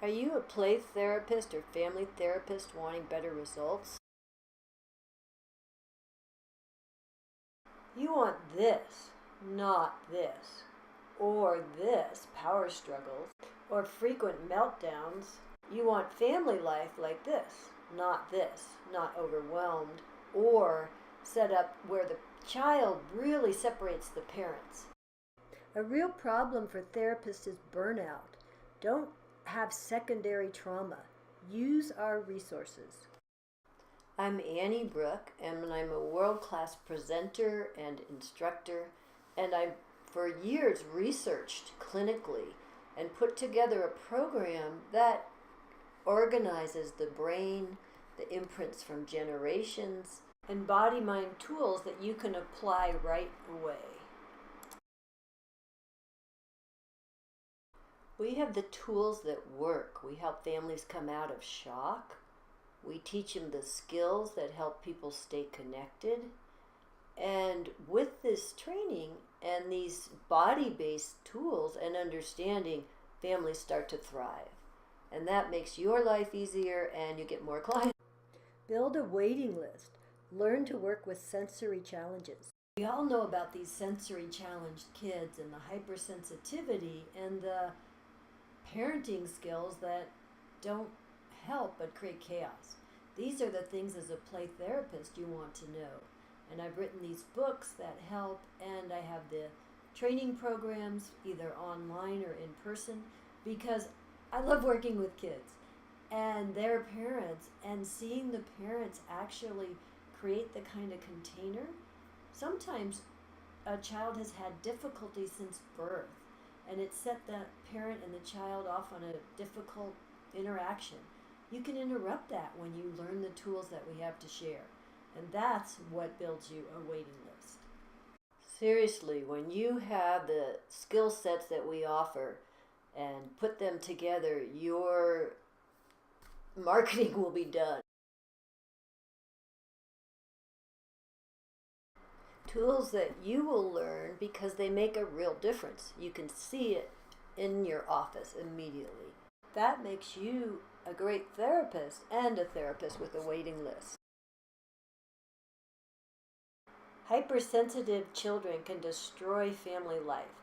Are you a play therapist or family therapist wanting better results? You want this, not this, or this power struggles, or frequent meltdowns. You want family life like this, not overwhelmed, or set up where the child really separates the parents. A real problem for therapists is burnout. Don't have secondary trauma. Use our resources. I'm Annie Brooke, and I'm a world-class presenter and instructor, and I've for years researched clinically and put together a program that organizes the brain, the imprints from generations, and body-mind tools that you can apply right away. We have the tools that work. We help families come out of shock. We teach them the skills that help people stay connected. And with this training and these body-based tools and understanding, families start to thrive. And that makes your life easier and you get more clients. Build a waiting list. Learn to work with sensory challenges. We all know about these sensory challenged kids and the hypersensitivity and the parenting skills that don't help but create chaos. These are the things as a play therapist you want to know. And I've written these books that help, and I have the training programs either online or in person because I love working with kids and their parents and seeing the parents actually create the kind of container. Sometimes a child has had difficulty since birth, and it set the parent and the child off on a difficult interaction. You can interrupt that when you learn the tools that we have to share, and that's what builds you a waiting list. Seriously, when you have the skill sets that we offer and put them together, your marketing will be done. Tools that you will learn because they make a real difference. You can see it in your office immediately. That makes you a great therapist and a therapist with a waiting list. Hypersensitive children can destroy family life.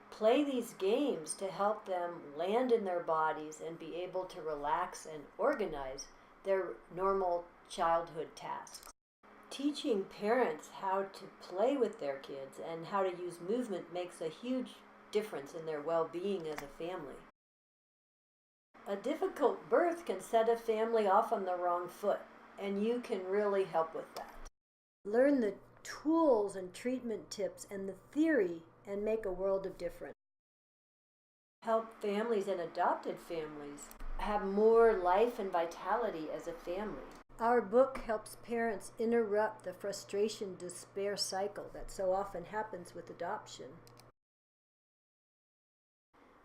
Play these games to help them land in their bodies and be able to relax and organize their normal childhood tasks. Teaching parents how to play with their kids and how to use movement makes a huge difference in their well-being as a family. A difficult birth can set a family off on the wrong foot, and you can really help with that. Learn the tools and treatment tips and the theory and make a world of difference. Help families and adopted families have more life and vitality as a family. Our book helps parents interrupt the frustration, despair cycle that so often happens with adoption.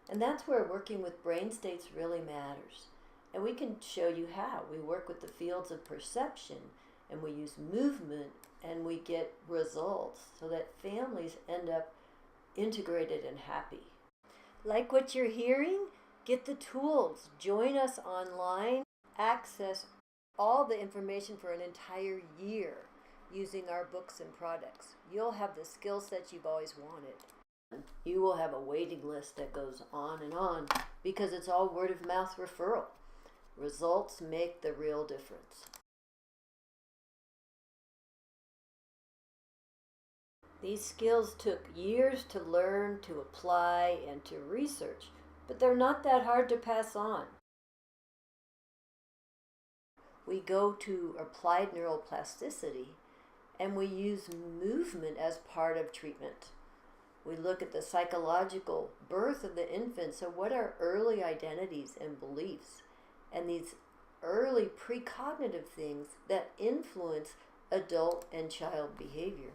And that's where working with brain states really matters. And we can show you how. We work with the fields of perception, and we use movement, and we get results so that families end up integrated and happy. Like what you're hearing? Get the tools. Join us online. Access all the information for an entire year using our books and products. You'll have the skill sets you've always wanted. You will have a waiting list that goes on and on because it's all word of mouth referral. Results make the real difference. These skills took years to learn, to apply, and to research, but they're not that hard to pass on. We go to applied neuroplasticity, and we use movement as part of treatment. We look at the psychological birth of the infant, so what are early identities and beliefs, and these early precognitive things that influence adult and child behavior.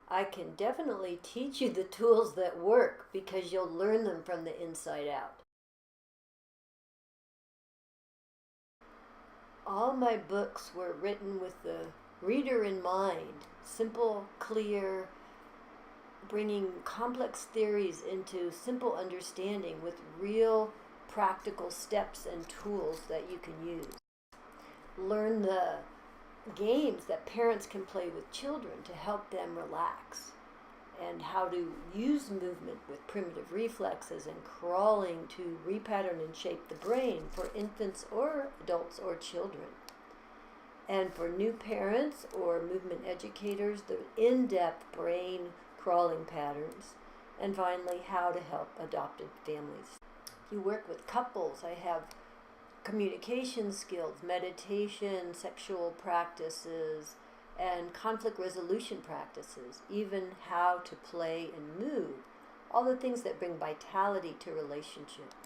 I can definitely teach you the tools that work because you'll learn them from the inside out. All my books were written with the reader in mind, simple, clear, bringing complex theories into simple understanding with real practical steps and tools that you can use. Learn the games that parents can play with children to help them relax, and how to use movement with primitive reflexes and crawling to repattern and shape the brain for infants or adults or children. And for new parents or movement educators, the in-depth brain crawling patterns. And finally, how to help adopted families. You work with couples. I have communication skills, meditation, sexual practices, and conflict resolution practices, even how to play and move, all the things that bring vitality to relationships.